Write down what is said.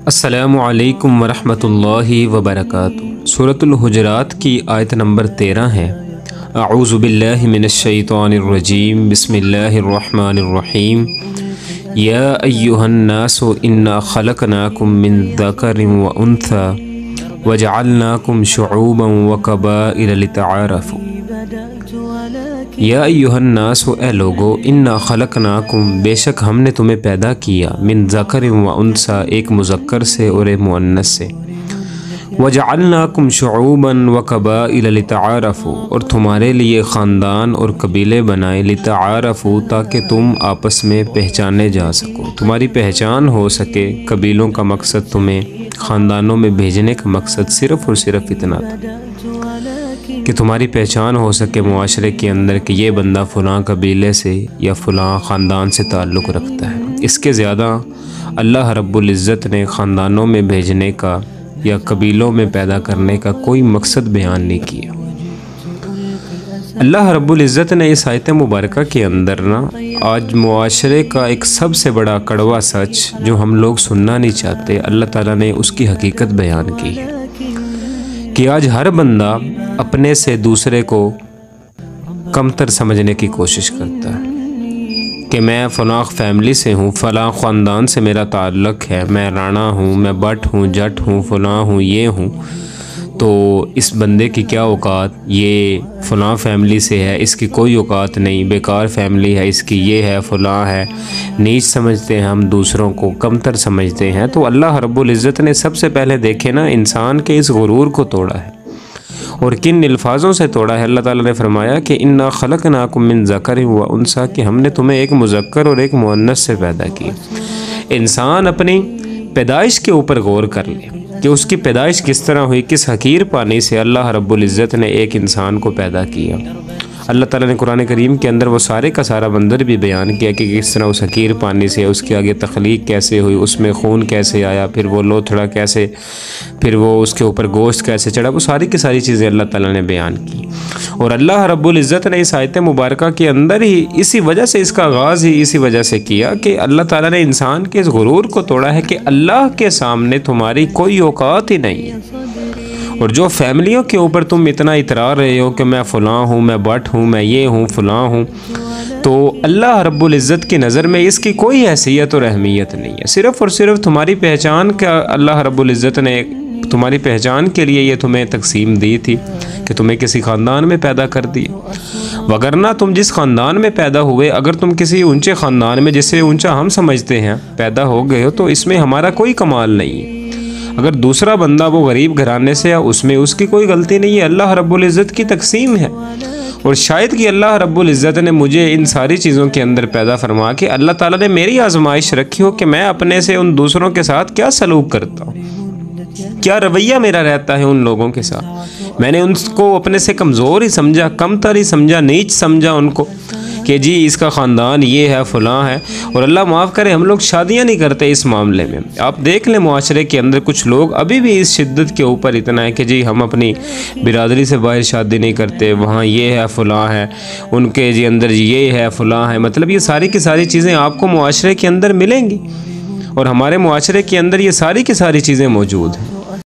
السلام علیکم ورحمۃ اللہ وبرکاتہ۔ سورۃ الحجرات کی آیت نمبر 13 ہے۔ اعوذ باللہ من الشیطان الرجیم، بسم اللہ الرحمن الرحیم۔ یا ایہا الناس انا خلقناکم من ذکر وانثی وجعلناکم شعوبا وقبائل لتعارفوا۔ یا ایہا الناس، اے لوگو، انا خلقناکم، بے شک ہم نے تمہیں پیدا کیا، من ذکر و انثی، ایک مذکر سے اور ایک مؤنث سے، وجعلناکم شعوبا وقبائل لتعارفوا، اور تمہارے لیے خاندان اور قبیلے بنائے، لتعارفوا، تاکہ تم آپس میں پہچانے جا سکو، تمہاری پہچان ہو سکے۔ قبیلوں کا مقصد تمہیں خاندانوں میں بھیجنے کا مقصد صرف اور صرف اتنا تھا کہ تمہاری پہچان ہو سکے معاشرے کے اندر کہ یہ بندہ فلاں قبیلے سے یا فلاں خاندان سے تعلق رکھتا ہے۔ اس کے زیادہ اللہ رب العزت نے خاندانوں میں بھیجنے کا یا قبیلوں میں پیدا کرنے کا کوئی مقصد بیان نہیں کیا۔ اللہ رب العزت نے اس آیت مبارکہ کے اندر آج معاشرے کا ایک سب سے بڑا کڑوا سچ جو ہم لوگ سننا نہیں چاہتے، اللہ تعالیٰ نے اس کی حقیقت بیان کی ہے کہ آج ہر بندہ اپنے سے دوسرے کو کمتر سمجھنے کی کوشش کرتا ہے کہ میں فلاں فیملی سے ہوں، فلاں خاندان سے میرا تعلق ہے، میں رانا ہوں، میں بٹ ہوں، جٹ ہوں، فلاں ہوں، یہ ہوں، تو اس بندے کی کیا اوقات، یہ فلاں فیملی سے ہے، اس کی کوئی اوقات نہیں، بیکار فیملی ہے، اس کی یہ ہے، فلاں ہے، نیچ سمجھتے ہیں، ہم دوسروں کو کمتر سمجھتے ہیں۔ تو اللہ رب العزت نے سب سے پہلے دیکھے انسان کے اس غرور کو توڑا ہے، اور کن الفاظوں سے توڑا ہے۔ اللہ تعالیٰ نے فرمایا کہ انا خلقناکم من ذکر و انثی، کہ ہم نے تمہیں ایک مذکر اور ایک مؤنث سے پیدا کیا۔ انسان اپنی پیدائش کے اوپر غور کر لے کہ اس کی پیدائش کس طرح ہوئی، کس حقیر پانی سے اللہ رب العزت نے ایک انسان کو پیدا کیا۔ اللہ تعالیٰ نے قرآن کریم کے اندر وہ سارے کا سارا منظر بھی بیان کیا کہ کس طرح اس حقیر پانی سے اس کے آگے تخلیق کیسے ہوئی، اس میں خون کیسے آیا، پھر وہ لوتھڑا کیسے، پھر وہ اس کے اوپر گوشت کیسے چڑھا، وہ ساری کی ساری چیزیں اللہ تعالیٰ نے بیان کی۔ اور اللہ رب العزت نے اس آیت مبارکہ کے اندر ہی اسی وجہ سے اس کا آغاز ہی اسی وجہ سے کیا کہ اللہ تعالیٰ نے انسان کے اس غرور کو توڑا ہے کہ اللہ کے سامنے تمہاری کوئی اوقات ہی نہیں ہے۔ اور جو فیملیوں کے اوپر تم اتنا اترار رہے ہو کہ میں فلاں ہوں، میں بٹ ہوں، میں یہ ہوں، فلاں ہوں، تو اللہ رب العزت کی نظر میں اس کی کوئی حیثیت اور اہمیت نہیں ہے۔ صرف اور صرف تمہاری پہچان کا اللہ رب العزت نے تمہاری پہچان کے لیے یہ تمہیں تقسیم دی تھی کہ تمہیں کسی خاندان میں پیدا کر دیا، وگرنہ تم جس خاندان میں پیدا ہوئے، اگر تم کسی اونچے خاندان میں، جسے اونچا ہم سمجھتے ہیں، پیدا ہو گئے ہو تو اس میں ہمارا کوئی کمال نہیں ہے۔ اگر دوسرا بندہ وہ غریب گھرانے سے ہے، اس میں اس کی کوئی غلطی نہیں ہے، اللہ رب العزت کی تقسیم ہے۔ اور شاید کہ اللہ رب العزت نے مجھے ان ساری چیزوں کے اندر پیدا فرما کے اللہ تعالیٰ نے میری آزمائش رکھی ہو کہ میں اپنے سے ان دوسروں کے ساتھ کیا سلوک کرتا ہوں، کیا رویہ میرا رہتا ہے ان لوگوں کے ساتھ۔ میں نے ان کو اپنے سے کمزور ہی سمجھا، کمتر ہی سمجھا، نیچ سمجھا ان کو کہ جی اس کا خاندان یہ ہے، فلاں ہے۔ اور اللہ معاف کرے، ہم لوگ شادیاں نہیں کرتے اس معاملے میں۔ آپ دیکھ لیں معاشرے کے اندر کچھ لوگ ابھی بھی اس شدت کے اوپر اتنا ہے کہ جی ہم اپنی برادری سے باہر شادی نہیں کرتے، وہاں یہ ہے، فلاں ہے، ان کے جی اندر یہ ہے، فلاں ہے۔ مطلب یہ ساری کی ساری چیزیں آپ کو معاشرے کے اندر ملیں گی، اور ہمارے معاشرے کے اندر یہ ساری کی ساری چیزیں موجود ہیں۔